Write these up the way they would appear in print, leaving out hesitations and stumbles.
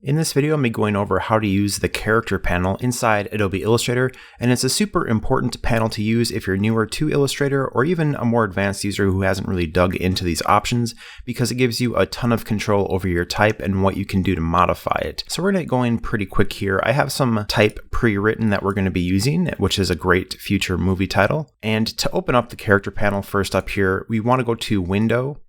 In this video, I'm going to be going over how to use the character panel inside Adobe Illustrator, and it's a super important panel to use if you're newer to Illustrator or even a more advanced user who hasn't really dug into these options, because it gives you a ton of control over your type and what you can do to modify it. So we're going to go in pretty quick here. I have some type pre-written that we're going to be using, which is a great future movie title. And to open up the character panel, first up here, we want to go to Window,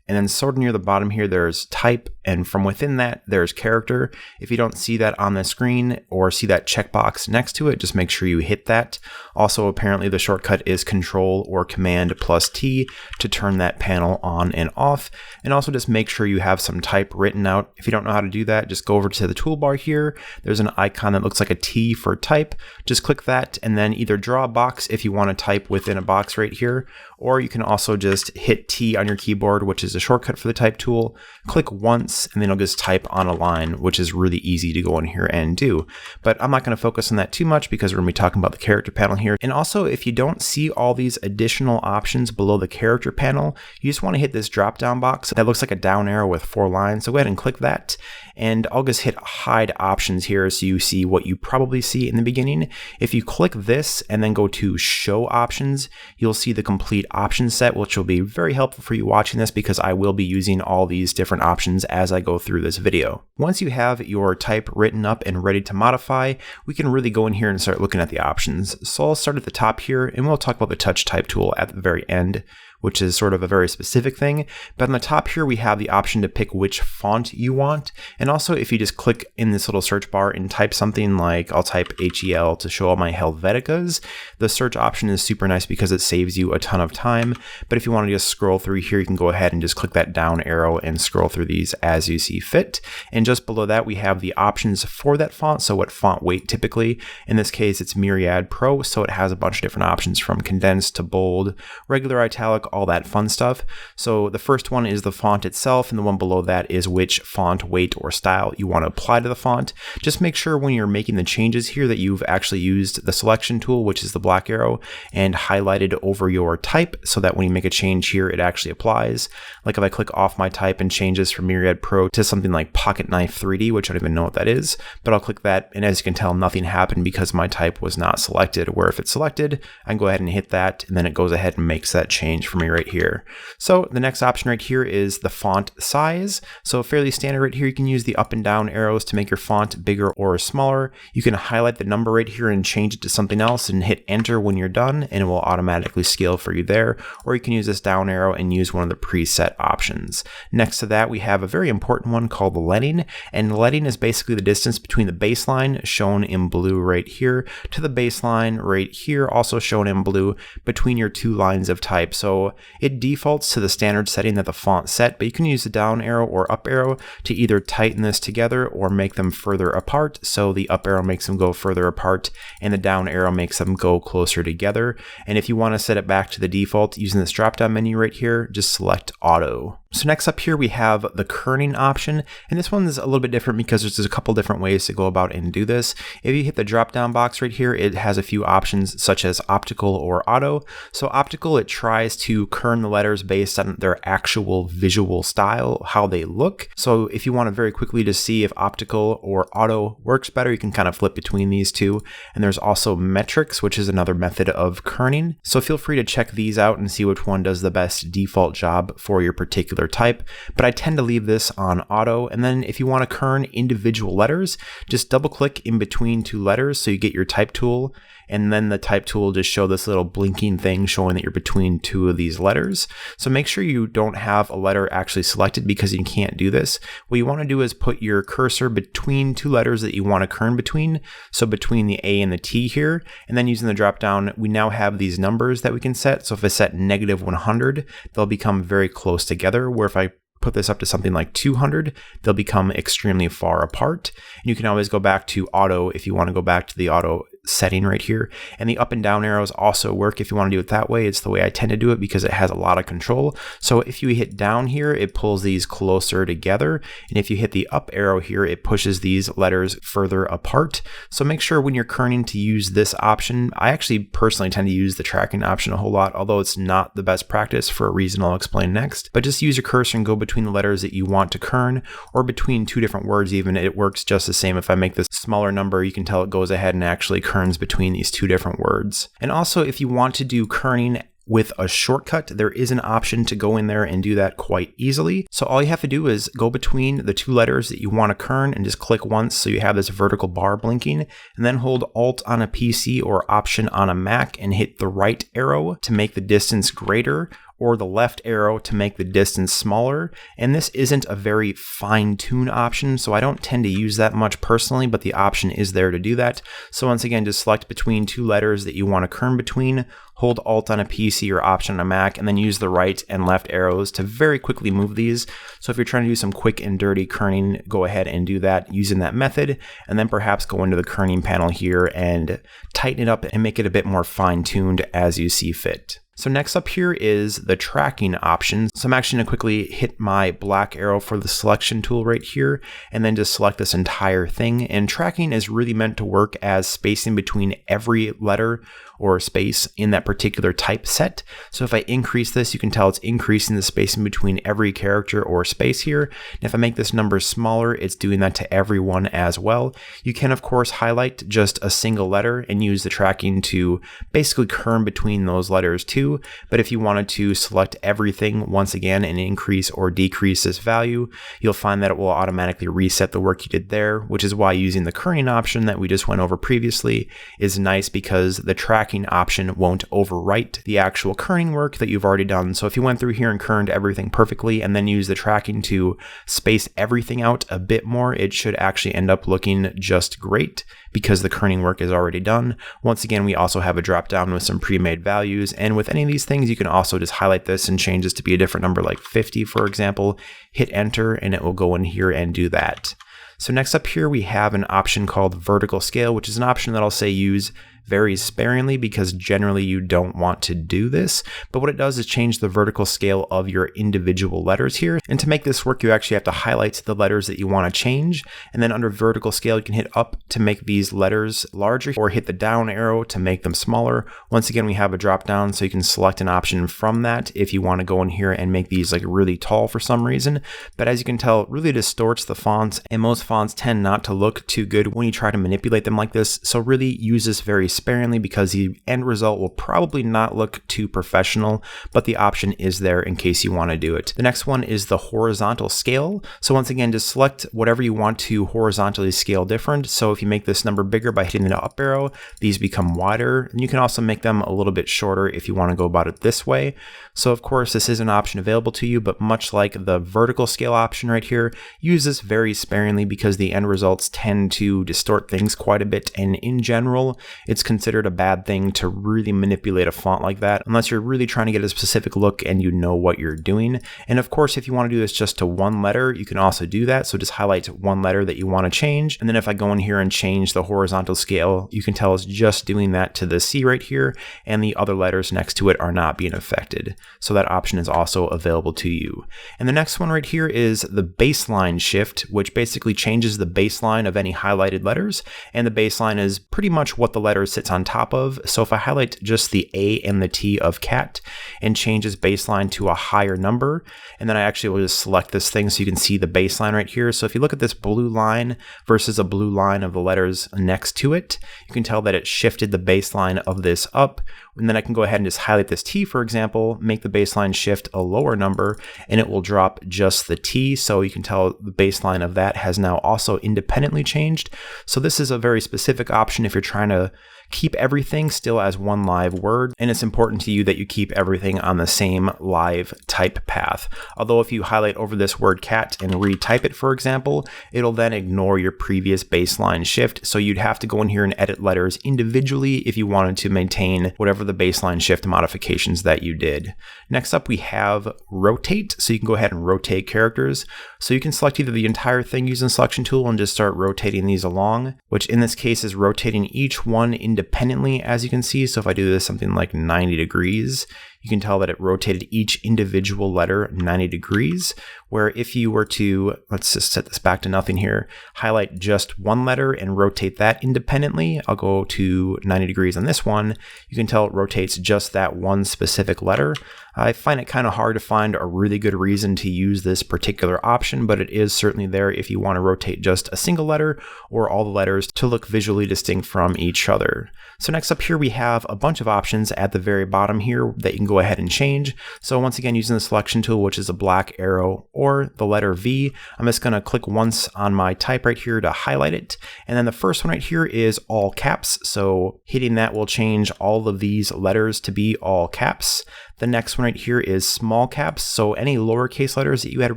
and then sort of near the bottom here, there's type, and from within that, there's character. If you don't see that on the screen or see that checkbox next to it, just make sure you hit that. Also, apparently the shortcut is Control or Command plus T to turn that panel on and off. And also just make sure you have some type written out. If you don't know how to do that, just go over to the toolbar here. There's an icon that looks like a T for type. Just click that and then either draw a box if you want to type within a box right here, or you can also just hit T on your keyboard, which is a shortcut for the type tool. Click once and then it'll just type on a line, which is really easy to go in here and do. But I'm not going to focus on that too much because we're going to be talking about the character panel here. And also, if you don't see all these additional options below the character panel, you just want to hit this drop down box that looks like a down arrow with 4 lines. So go ahead and click that, and I'll just hit hide options here so you see what you probably see in the beginning. If you click this and then go to show options, you'll see the complete option set, which will be very helpful for you watching this because I will be using all these different options as I go through this video. Once you have your type written up and ready to modify, we can really go in here and start looking at the options. So I'll start at the top here, and we'll talk about the touch type tool at the very end, which is sort of a very specific thing. But on the top here, we have the option to pick which font you want. And also, if you just click in this little search bar and type something like, I'll type HEL to show all my Helveticas, the search option is super nice because it saves you a ton of time. But if you want to just scroll through here, you can go ahead and just click that down arrow and scroll through these as you see fit. And just below that, we have the options for that font. So what font weight typically, in this case, it's Myriad Pro. So it has a bunch of different options from condensed to bold, regular italic, all that fun stuff. So the first one is the font itself, and the one below that is which font weight or style you want to apply to the font. Just make sure when you're making the changes here that you've actually used the selection tool, which is the black arrow, and highlighted over your type so that when you make a change here, it actually applies. Like if I click off my type and change this from Myriad Pro to something like Pocket Knife 3D, which I don't even know what that is, but I'll click that, and as you can tell, nothing happened because my type was not selected. Where if it's selected, I can go ahead and hit that, and then it goes ahead and makes that change for me right here. So the next option right here is the font size. So fairly standard right here. You can use the up and down arrows to make your font bigger or smaller. You can highlight the number right here and change it to something else and hit enter when you're done, and it will automatically scale for you there. Or you can use this down arrow and use one of the preset options. Next to that, we have a very important one called leading, and leading is basically the distance between the baseline, shown in blue right here, to the baseline right here, also shown in blue, between your 2 lines of type. So it defaults to the standard setting that the font set, but you can use the down arrow or up arrow to either tighten this together or make them further apart. So the up arrow makes them go further apart and the down arrow makes them go closer together. And if you want to set it back to the default using this drop down menu right here, just select auto. So next up here, we have the kerning option, and this one is a little bit different because there's a couple different ways to go about and do this. If you hit the drop down box right here, it has a few options such as optical or auto. So optical, it tries to kern the letters based on their actual visual style, how they look. So if you want to very quickly to see if optical or auto works better, you can kind of flip between these two. And there's also metrics, which is another method of kerning. So feel free to check these out and see which one does the best default job for your particular type, but I tend to leave this on auto. And then if you want to kern individual letters, just double click in between 2 letters so you get your type tool, and then the type tool will just show this little blinking thing showing that you're between 2 of these letters. So make sure you don't have a letter actually selected because you can't do this. What you want to do is put your cursor between 2 letters that you want to kern between, so between the A and the T here, and then using the drop down, we now have these numbers that we can set. So if I set -100, they'll become very close together, where if I put this up to something like 200, they'll become extremely far apart. And you can always go back to auto if you want to go back to the auto setting right here. And the up and down arrows also work if you want to do it that way. It's the way I tend to do it because it has a lot of control. So if you hit down here, it pulls these closer together. And if you hit the up arrow here, it pushes these letters further apart. So make sure when you're kerning to use this option. I actually personally tend to use the tracking option a whole lot, although it's not the best practice for a reason I'll explain next. But just use your cursor and go between the letters that you want to kern, or between two different words even. It works just the same. If I make this smaller number, you can tell it goes ahead and actually kerns between these two different words. And also, if you want to do kerning with a shortcut, there is an option to go in there and do that quite easily. So all you have to do is go between the two letters that you want to kern and just click once so you have this vertical bar blinking, and then hold Alt on a PC or Option on a Mac and hit the right arrow to make the distance greater, or the left arrow to make the distance smaller. And this isn't a very fine-tune option, so I don't tend to use that much personally, but the option is there to do that. So once again, just select between two letters that you want to kern between, hold Alt on a PC or Option on a Mac, and then use the right and left arrows to very quickly move these. So if you're trying to do some quick and dirty kerning, go ahead and do that using that method, and then perhaps go into the kerning panel here and tighten it up and make it a bit more fine-tuned as you see fit. So next up here is the tracking option. So I'm actually going to quickly hit my black arrow for the selection tool right here, and then just select this entire thing. And tracking is really meant to work as spacing between every letter or space in that particular typeset. So if I increase this, you can tell it's increasing the spacing between every character or space here. And if I make this number smaller, it's doing that to everyone as well. You can, of course, highlight just a single letter and use the tracking to basically kern between those letters too. But if you wanted to select everything once again and increase or decrease this value, you'll find that it will automatically reset the work you did there, which is why using the kerning option that we just went over previously is nice, because the tracking option won't overwrite the actual kerning work that you've already done. So if you went through here and kerned everything perfectly and then use the tracking to space everything out a bit more, it should actually end up looking just great because the kerning work is already done. Once again, we also have a drop down with some pre-made values, and with any of these things, you can also just highlight this and change this to be a different number, like 50, for example, hit enter, and it will go in here and do that. So next up here, we have an option called vertical scale, which is an option that I'll say use very sparingly because generally you don't want to do this. But what it does is change the vertical scale of your individual letters here. And to make this work, you actually have to highlight the letters that you want to change. And then under vertical scale, you can hit up to make these letters larger, or hit the down arrow to make them smaller. Once again, we have a drop down, so you can select an option from that if you want to go in here and make these like really tall for some reason. But as you can tell, it really distorts the fonts, and most fonts tend not to look too good when you try to manipulate them like this. So really use this very sparingly because the end result will probably not look too professional, but the option is there in case you want to do it. The next one is the horizontal scale. So once again, just select whatever you want to horizontally scale different. So if you make this number bigger by hitting the up arrow, these become wider. And you can also make them a little bit shorter if you want to go about it this way. So of course, this is an option available to you, but much like the vertical scale option right here, use this very sparingly because the end results tend to distort things quite a bit. And in general, it's considered a bad thing to really manipulate a font like that unless you're really trying to get a specific look and you know what you're doing. And of course, if you want to do this just to one letter, you can also do that. So just highlight one letter that you want to change. And then if I go in here and change the horizontal scale, you can tell it's just doing that to the C right here, and the other letters next to it are not being affected. So that option is also available to you. And the next one right here is the baseline shift, which basically changes the baseline of any highlighted letters. And the baseline is pretty much what the letter sits on top of. So if I highlight just the A and the T of cat and changes baseline to a higher number, and then I actually will just select this thing so you can see the baseline right here. So if you look at this blue line versus a blue line of the letters next to it, you can tell that it shifted the baseline of this up. And then I can go ahead and just highlight this T, for example, make the baseline shift a lower number, and it will drop just the T. So you can tell the baseline of that has now also independently changed. So this is a very specific option if you're trying to keep everything still as one live word, and it's important to you that you keep everything on the same live type path. Although if you highlight over this word cat and retype it, for example, it'll then ignore your previous baseline shift. So you'd have to go in here and edit letters individually if you wanted to maintain whatever the baseline shift modifications that you did. Next up, we have rotate. So you can go ahead and rotate characters. So you can select either the entire thing using the selection tool and just start rotating these along, which in this case is rotating each one independently, as you can see. So if I do this something like 90 degrees, you can tell that it rotated each individual letter 90 degrees, where if you were to, let's just set this back to nothing here, highlight just one letter and rotate that independently, I'll go to 90 degrees on this one, you can tell it rotates just that one specific letter. I find it kind of hard to find a really good reason to use this particular option, but it is certainly there if you want to rotate just a single letter or all the letters to look visually distinct from each other. So next up here we have a bunch of options at the very bottom here that you can go ahead and change. So once again, using the selection tool, which is a black arrow or the letter V, I'm just going to click once on my type right here to highlight it. And then the first one right here is all caps. So hitting that will change all of these letters to be all caps. The next one right here is small caps. So any lowercase letters that you had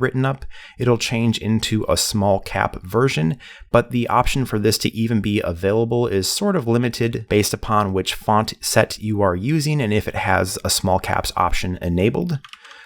written up, it'll change into a small cap version. But the option for this to even be available is sort of limited based upon which font set you are using and if it has a small caps option enabled.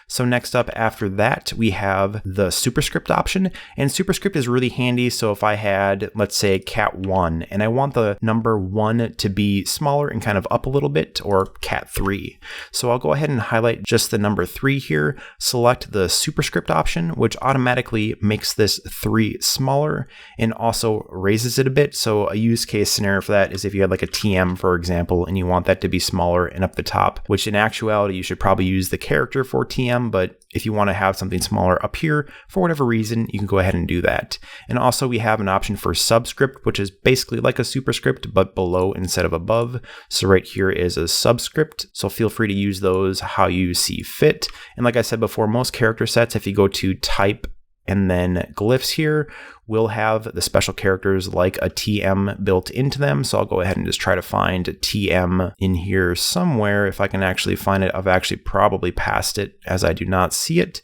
So next up after that, we have the superscript option, and superscript is really handy. So if I had, let's say, cat 1, and I want the number 1 to be smaller and kind of up a little bit, or cat 3. So I'll go ahead and highlight just the number 3 here, select the superscript option, which automatically makes this 3 smaller and also raises it a bit. So a use case scenario for that is if you had like a TM, for example, and you want that to be smaller and up the top, which in actuality, you should probably use the character for TM. But if you want to have something smaller up here, for whatever reason, you can go ahead and do that. And also we have an option for subscript, which is basically like a superscript, but below instead of above. So right here is a subscript. So feel free to use those how you see fit. And like I said before, most character sets, if you go to type and then glyphs here, will have the special characters like a TM built into them. So I'll go ahead and just try to find a TM in here somewhere. If I can actually find it, I've actually probably passed it as I do not see it.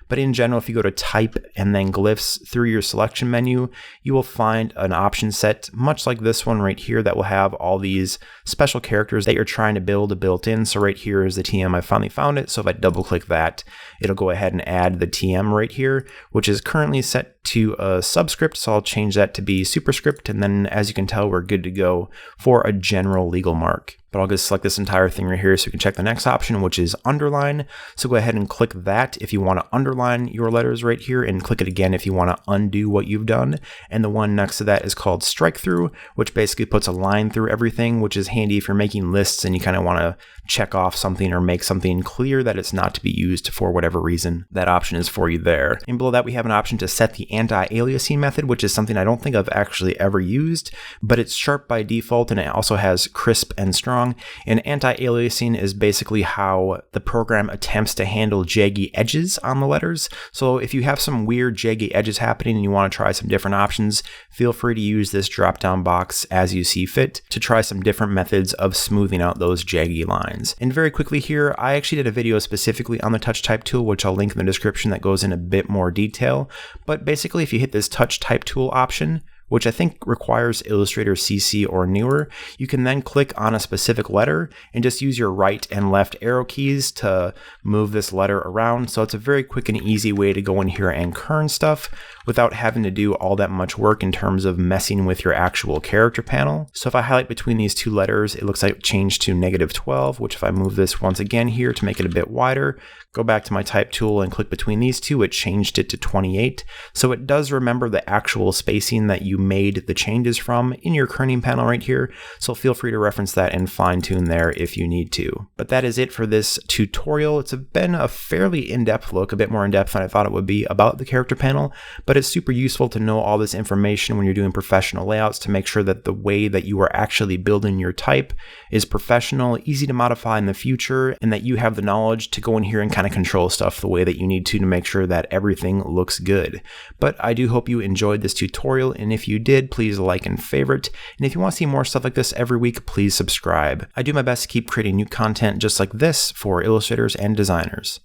But in general, if you go to type and then glyphs through your selection menu, you will find an option set much like this one right here that will have all these special characters that you're trying to build built in. So right here is the TM. I finally found it. So if I double click that, it'll go ahead and add the TM right here, which is currently set to a subscript. So I'll change that to be superscript. And then as you can tell, we're good to go for a general legal mark. But I'll just select this entire thing right here so you can check the next option, which is underline. So go ahead and click that if you want to underline your letters right here, and click it again if you want to undo what you've done. And the one next to that is called strike through, which basically puts a line through everything, which is handy if you're making lists and you kind of want to check off something or make something clear that it's not to be used for whatever reason. That option is for you there. And below that, we have an option to set the anti-aliasing method, which is something I don't think I've actually ever used, but it's sharp by default and it also has crisp and strong. And anti-aliasing is basically how the program attempts to handle jaggy edges on the letters. So if you have some weird jaggy edges happening and you want to try some different options, feel free to use this drop-down box as you see fit to try some different methods of smoothing out those jaggy lines. And very quickly here, I actually did a video specifically on the touch type tool, which I'll link in the description, that goes in a bit more detail. But basically, if you hit this touch type tool option, which I think requires Illustrator CC or newer, you can then click on a specific letter and just use your right and left arrow keys to move this letter around. So it's a very quick and easy way to go in here and kern stuff without having to do all that much work in terms of messing with your actual character panel. So if I highlight between these two letters, it looks like it changed to -12, which if I move this once again here to make it a bit wider, go back to my type tool and click between these two, it changed it to 28. So it does remember the actual spacing that you made the changes from in your kerning panel right here. So feel free to reference that and fine tune there if you need to. But that is it for this tutorial. It's been a fairly in-depth look, a bit more in-depth than I thought it would be about the character panel, but it's super useful to know all this information when you're doing professional layouts to make sure that the way that you are actually building your type is professional, easy to modify in the future, and that you have the knowledge to go in here and kind of control stuff the way that you need to make sure that everything looks good. But I do hope you enjoyed this tutorial, and if you did, please like and favorite. And if you want to see more stuff like this every week, please subscribe. I do my best to keep creating new content just like this for illustrators and designers.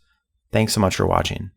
Thanks so much for watching.